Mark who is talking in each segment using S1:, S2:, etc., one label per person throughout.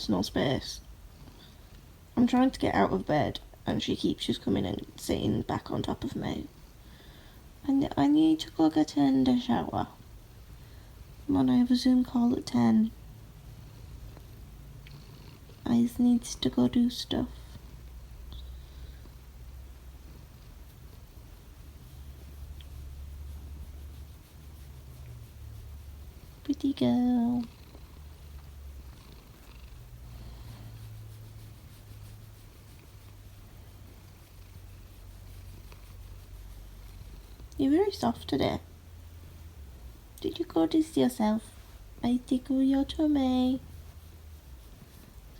S1: personal space. I'm trying to get out of bed and she keeps just coming and sitting back on top of me. I need to go get in the shower. Come on, I have a Zoom call at 10. I just need to go do stuff. Pretty girl. You're very soft today. Did you go this yourself? I tickle your tummy.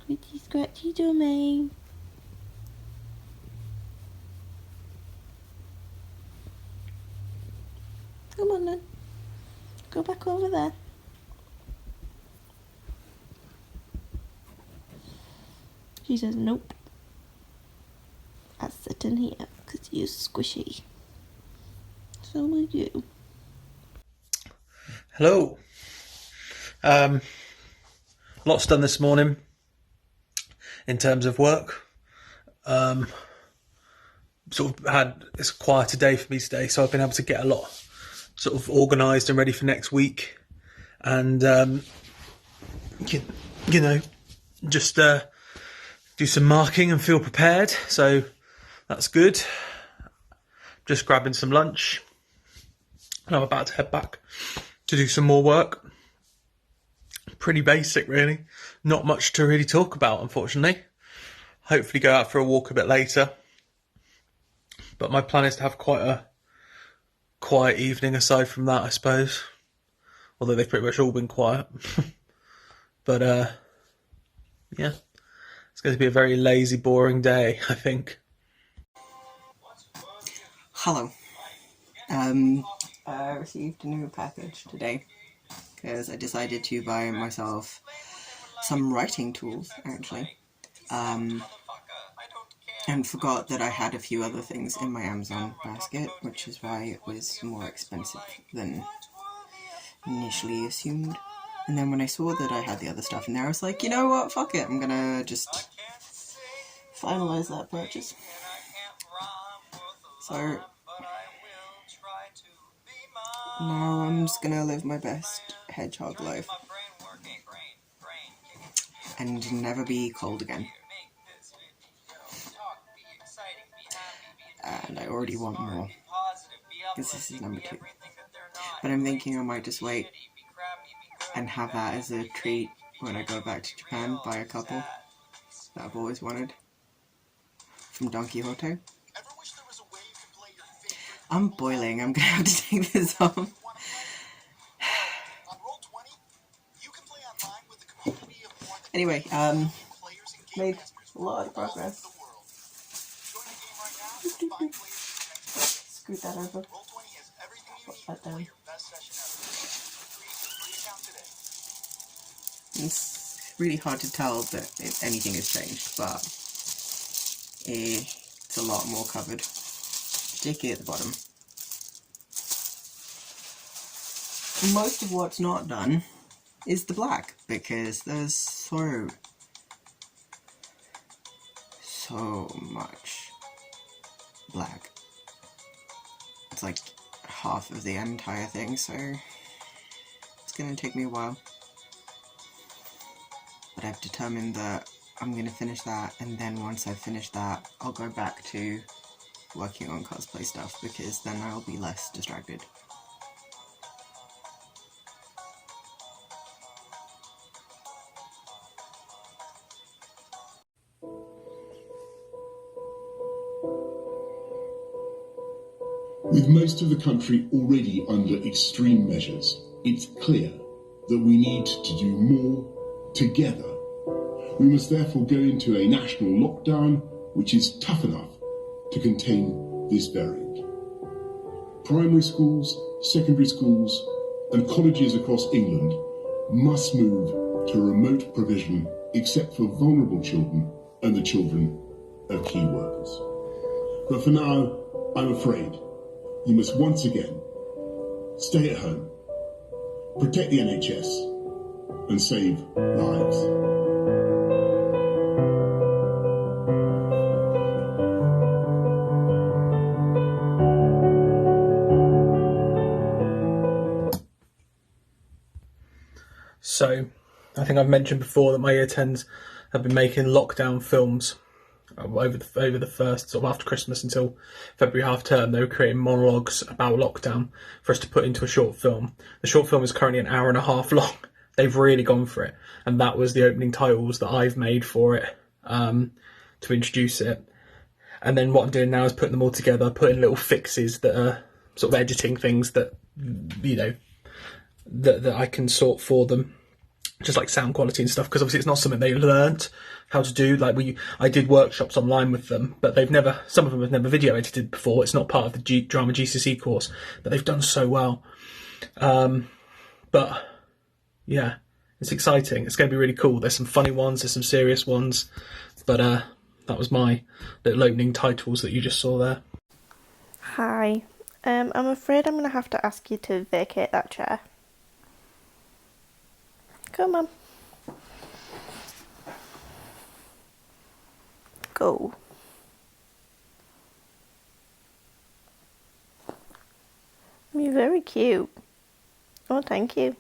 S1: Scratchy, scratchy tummy. Come on then. Go back over there. She says, nope. I'll sit in here because you're squishy. So will you.
S2: Hello. Lots done this morning in terms of work. It's a quieter day for me today, so I've been able to get a lot sort of organised and ready for next week, and just do some marking and feel prepared. So that's good. Just grabbing some lunch, and I'm about to head back to do some more work. Pretty basic, really. Not much to really talk about, unfortunately. Hopefully go out for a walk a bit later. But my plan is to have quite a quiet evening aside from that, I suppose. Although they've pretty much all been quiet. But, yeah. It's going to be a very lazy, boring day, I think.
S3: Hello. I received a new package today because I decided to buy myself some writing tools, actually. And forgot that I had a few other things in my Amazon basket, which is why it was more expensive than initially assumed. And then when I saw that I had the other stuff in there, I was like, you know what, fuck it, I'm gonna just finalize that purchase. So now I'm just gonna live my best hedgehog life and never be cold again. And I already want more, because this is number 2. But I'm thinking I might just wait and have that as a treat when I go back to Japan, buy a couple that I've always wanted from Don Quixote. I'm boiling, I'm gonna have to take this off. Anyway, made a lot of progress. Scoot that over. Put that down. It's really hard to tell that if anything has changed, but it's a lot more covered, particularly at the bottom. Most of what's not done is the black, because there's so much black. It's like half of the entire thing, so it's gonna take me a while. But I've determined that I'm gonna finish that, and then once I've finished that, I'll go back to working on cosplay stuff, because then I'll be less distracted.
S4: With most of the country already under extreme measures, it's clear that we need to do more together. We must therefore go into a national lockdown which is tough enough to contain this variant. Primary schools, secondary schools and colleges across England must move to remote provision except for vulnerable children and the children of key workers. But for now, I'm afraid you must once again stay at home, protect the NHS and save lives.
S2: So I think I've mentioned before that my year 10s have been making lockdown films over the first sort of after Christmas until February half term. They were creating monologues about lockdown for us to put into a short film. The short film is currently an hour and a half long. They've really gone for it, and that was the opening titles that I've made for it to introduce it. And then what I'm doing now is putting them all together, putting little fixes that are sort of editing things that, you know, that I can sort for them, just like sound quality and stuff, because obviously it's not something they learnt how to do. Like I did workshops online with them, but some of them have never video edited before. It's not part of the drama GCSE course, but they've done so well. But yeah, it's exciting. It's going to be really cool. There's some funny ones, there's some serious ones, but that was my little opening titles that you just saw there.
S1: Hi. I'm afraid I'm going to have to ask you to vacate that chair. Come on. Go. You're very cute. Oh, thank you.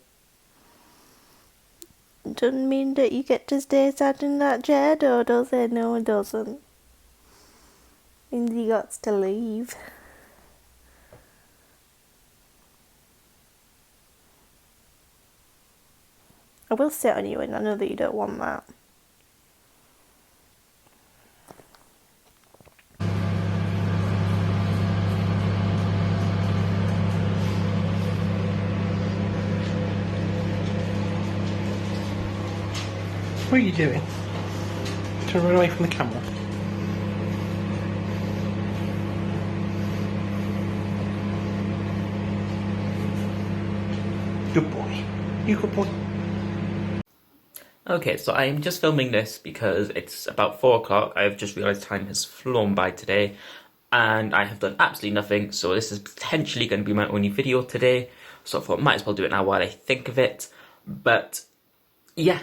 S1: Doesn't mean that you get to stay sat in that chair, though, does it? No, it doesn't. Means you got to leave. I will sit on you, and I know that you don't want that.
S2: What are you doing? Trying to run away from the camera. Good boy. You good boy.
S5: Okay, so I'm just filming this because it's about 4 o'clock. I've just realised time has flown by today and I have done absolutely nothing, so this is potentially going to be my only video today. So I thought I might as well do it now while I think of it. But yeah,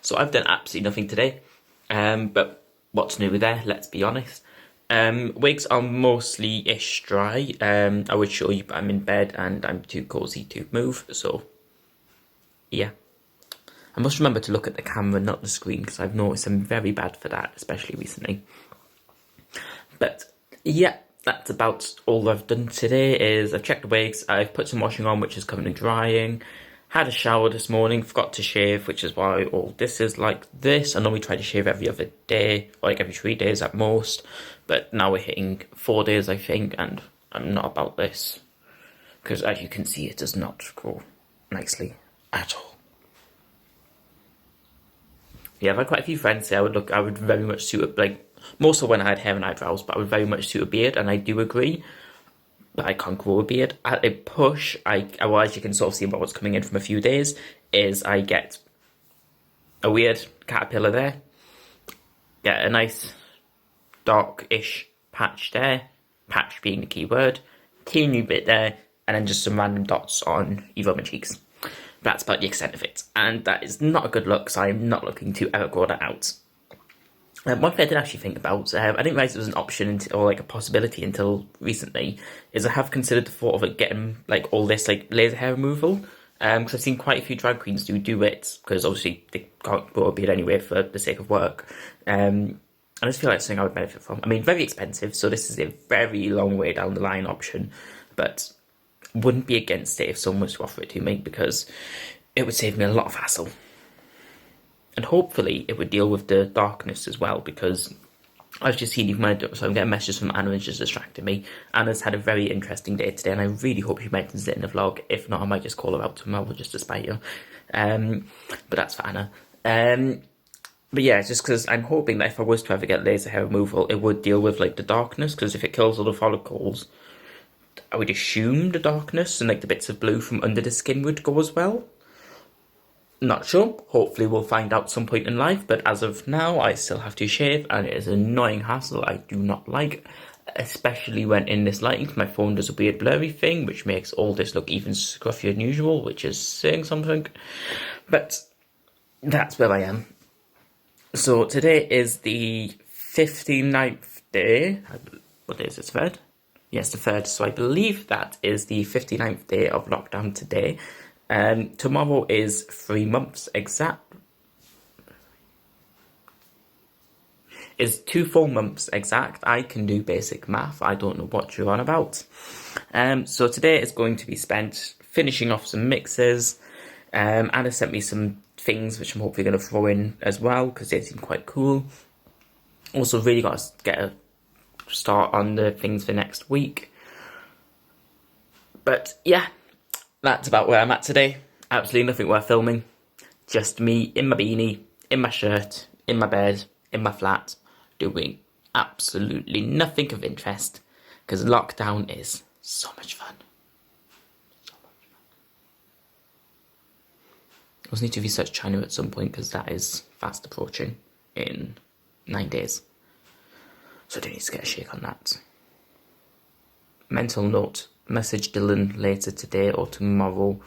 S5: so I've done absolutely nothing today. But what's new there, let's be honest. Wigs are mostly-ish dry. I would show you, but I'm in bed and I'm too cozy to move, so yeah. I must remember to look at the camera, not the screen, because I've noticed I'm very bad for that, especially recently. But yeah, that's about all I've done today. Is I've checked the wigs, I've put some washing on, which is currently drying, had a shower this morning, forgot to shave, which is why all this is like this. I normally try to shave every other day, or like every 3 days at most, but now we're hitting 4 days, I think, and I'm not about this, because as you can see, it does not grow nicely at all. Yeah, I've had quite a few friends say I would very much suit a, like, more so when I had hair and eyebrows, but I would very much suit a beard, and I do agree, but I can't grow a beard. At a push, well, as you can sort of see about what's coming in from a few days, is I get a weird caterpillar there, get a nice dark-ish patch there, patch being the key word, teeny bit there, and then just some random dots on either of my cheeks. That's about the extent of it, and that is not a good look, so I'm not looking to ever grow that out. One thing I did actually think about, I didn't realise it was an option or like a possibility until recently, is I have considered the thought of like getting like all this like laser hair removal, because I've seen quite a few drag queens do it, because obviously they can't grow a beard anyway for the sake of work. I just feel like it's something I would benefit from. I mean, very expensive, so this is a very long way down the line option, but wouldn't be against it if someone was to offer it to me, because it would save me a lot of hassle. And hopefully it would deal with the darkness as well, because I've just seen even when I do, so I'm getting messages from Anna and it's just distracting me. Anna's had a very interesting day today and I really hope she mentions it in the vlog. If not, I might just call her out tomorrow just to spite her. But that's for Anna. But yeah, it's just because I'm hoping that if I was to ever get laser hair removal, it would deal with like the darkness, because if it kills all the follicles, I would assume the darkness and like the bits of blue from under the skin would go as well. Not sure. Hopefully we'll find out some point in life, but as of now I still have to shave and it is an annoying hassle I do not like, especially when in this lighting. My phone does a weird blurry thing which makes all this look even scruffier than usual, which is saying something. But that's where I am. So today is the 59th day. What day is it? 3rd? Yes, the 3rd. So I believe that is the 59th day of lockdown today. Tomorrow is 3 months exact. Is 2 full months exact. I can do basic math. I don't know what you're on about. So today is going to be spent finishing off some mixes. Anna sent me some things which I'm hopefully going to throw in as well because they seem quite cool. Also, really got to get a start on the things for next week. But yeah, that's about where I'm at today. Absolutely nothing worth filming. Just me in my beanie, in my shirt, in my bed, in my flat, doing absolutely nothing of interest because lockdown is so much fun. So much fun. I also need to research China at some point because that is fast approaching in 9 days. So I do need to get a shake on that. Mental note, message Dylan later today or tomorrow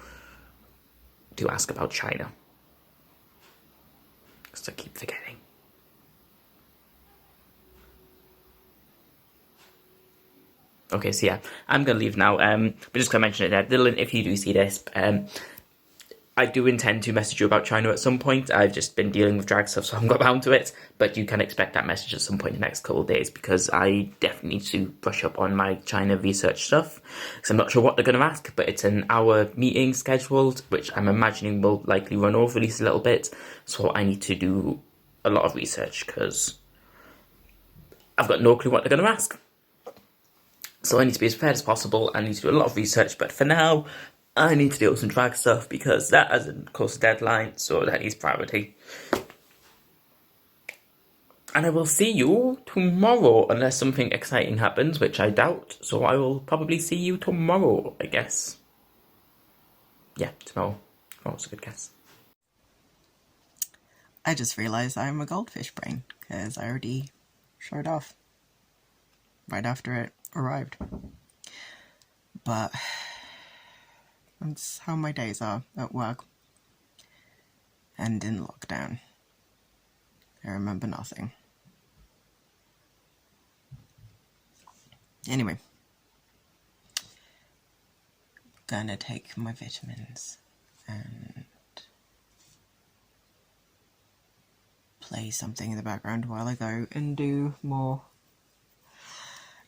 S5: to ask about China. Because I keep forgetting. Okay, so yeah, I'm going to leave now. But just going to mention it there. Dylan, if you do see this, I do intend to message you about China at some point. I've just been dealing with drag stuff, so I haven't got round to it. But you can expect that message at some point in the next couple of days because I definitely need to brush up on my China research stuff. Because I'm not sure what they're going to ask, but it's an hour meeting scheduled, which I'm imagining will likely run over at least a little bit. So I need to do a lot of research because I've got no clue what they're going to ask. So I need to be as prepared as possible. I need to do a lot of research, but for now, I need to deal with some drag stuff because that has, of course, a deadline, so that needs priority. And I will see you tomorrow, unless something exciting happens, which I doubt. So I will probably see you tomorrow, I guess. Yeah, tomorrow. Tomorrow's a good guess.
S3: I just realised I'm a goldfish brain, because I already showed off right after it arrived. But that's how my days are at work and in lockdown. I remember nothing. Anyway, gonna take my vitamins and play something in the background while I go and do more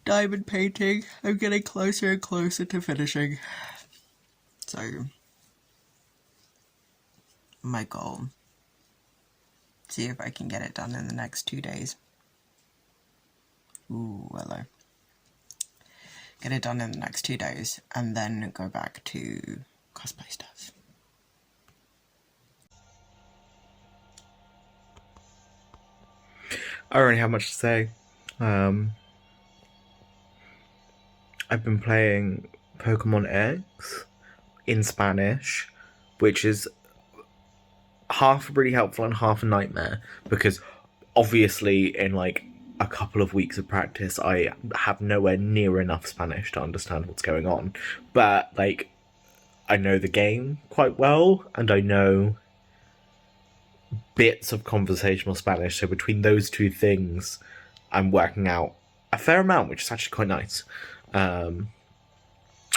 S3: diamond painting. I'm getting closer and closer to finishing. So, my goal, see if I can get it done in the next 2 days. Ooh, hello. Get it done in the next 2 days, and then go back to cosplay stuff.
S2: I don't really have much to say. I've been playing Pokemon X in Spanish, which is half really helpful and half a nightmare, because obviously in like a couple of weeks of practice I have nowhere near enough Spanish to understand what's going on, but like I know the game quite well and I know bits of conversational Spanish, so between those two things I'm working out a fair amount, which is actually quite nice.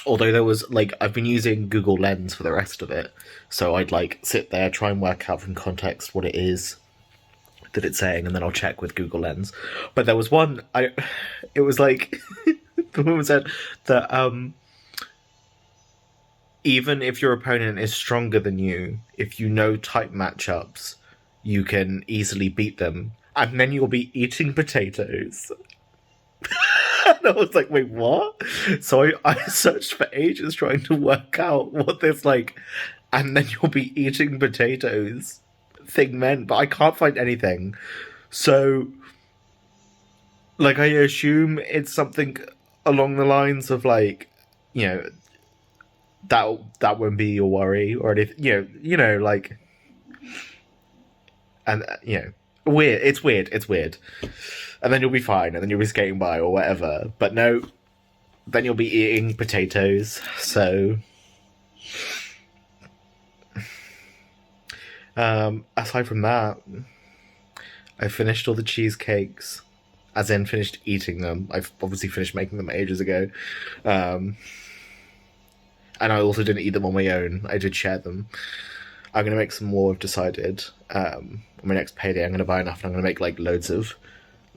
S2: Although there was, like, I've been using Google Lens for the rest of it, so I'd, like, sit there, try and work out from context what it is that it's saying, and then I'll check with Google Lens. But there was one, it was like, the woman said that, even if your opponent is stronger than you, if you know type matchups, you can easily beat them, and then you'll be eating potatoes. And I was like, wait, what? So I searched for ages trying to work out what this, like, and then you'll be eating potatoes thing meant, but I can't find anything. So, like, I assume it's something along the lines of, like, you know, that won't be your worry, or anything, you know, like, and, you know, it's weird. And then you'll be fine, and then you'll be skating by, or whatever. But no, then you'll be eating potatoes, so... aside from that, I finished all the cheesecakes. As in, finished eating them. I've obviously finished making them ages ago. And
S6: And I also didn't eat them on my own. I did share them. I'm going to make some more, I've decided. On my next payday, I'm going to buy enough and I'm going to make, like, loads of,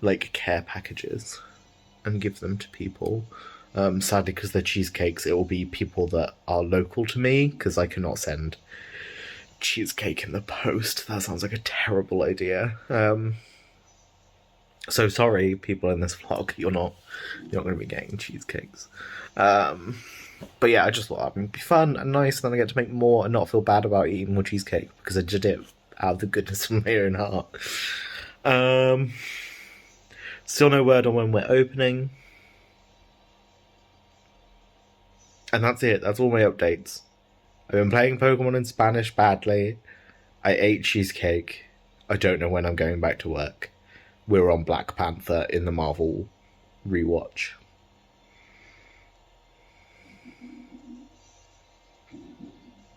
S6: like, care packages and give them to people. Sadly, because they're cheesecakes, it will be people that are local to me, because I cannot send cheesecake in the post. That sounds like a terrible idea. So sorry, people in this vlog, you're not going to be getting cheesecakes. But yeah, I just thought it would be fun and nice, and then I get to make more and not feel bad about eating more cheesecake, because I did it out of the goodness of my own heart. Still no word on when we're opening. And that's it. That's all my updates. I've been playing Pokemon in Spanish badly. I ate cheesecake. I don't know when I'm going back to work. We're on Black Panther in the Marvel rewatch.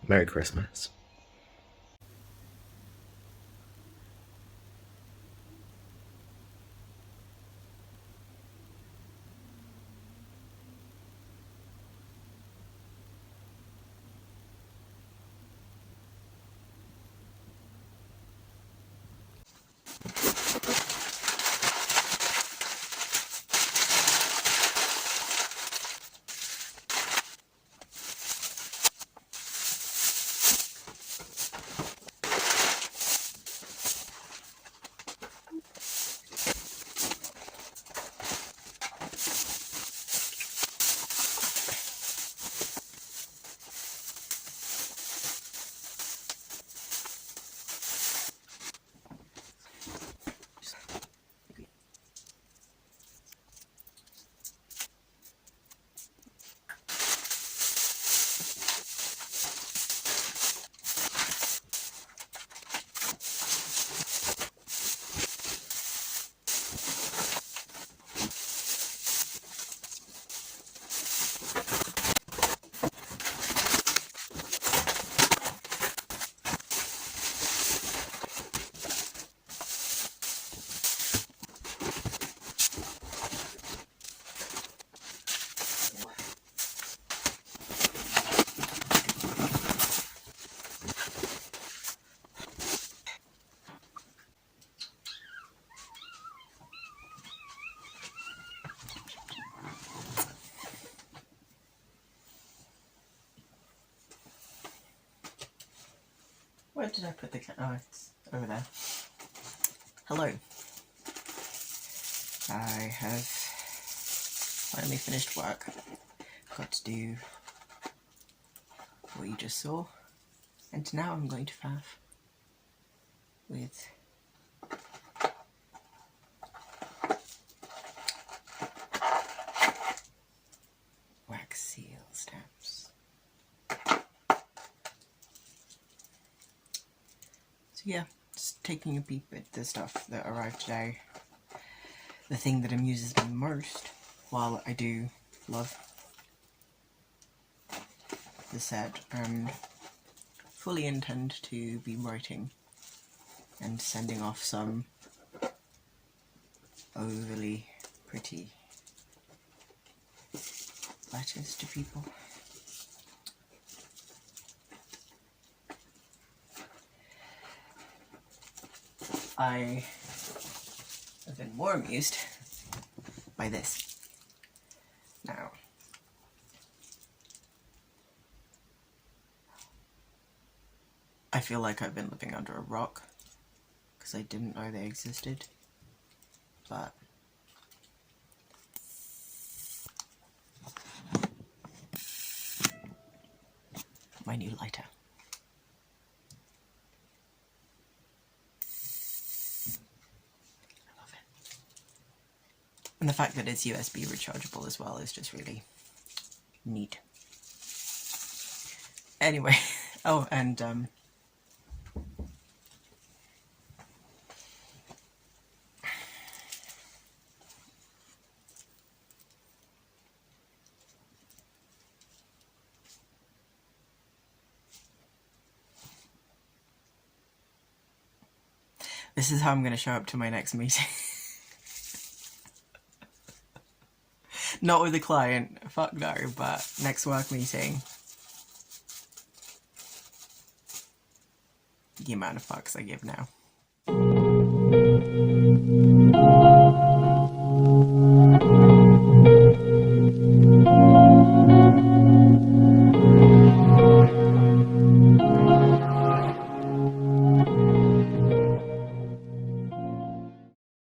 S6: Merry Christmas.
S3: Where did I put the oh, it's over there. Hello. I have finally finished work. Got to do what you just saw. And now I'm going to faff with wax seal stamps. So yeah, just taking a peep at the stuff that arrived today. The thing that amuses me most, while I do love the set and fully intend to be writing and sending off some overly pretty letters to people. I have been more amused by this. Now, I feel like I've been living under a rock because I didn't know they existed, but my new lighter. I love it. And the fact that it's USB rechargeable as well is just really neat. Anyway, oh, and this is how I'm going to show up to my next meeting. Not with a client, fuck no, but next work meeting. the amount of fucks I give now.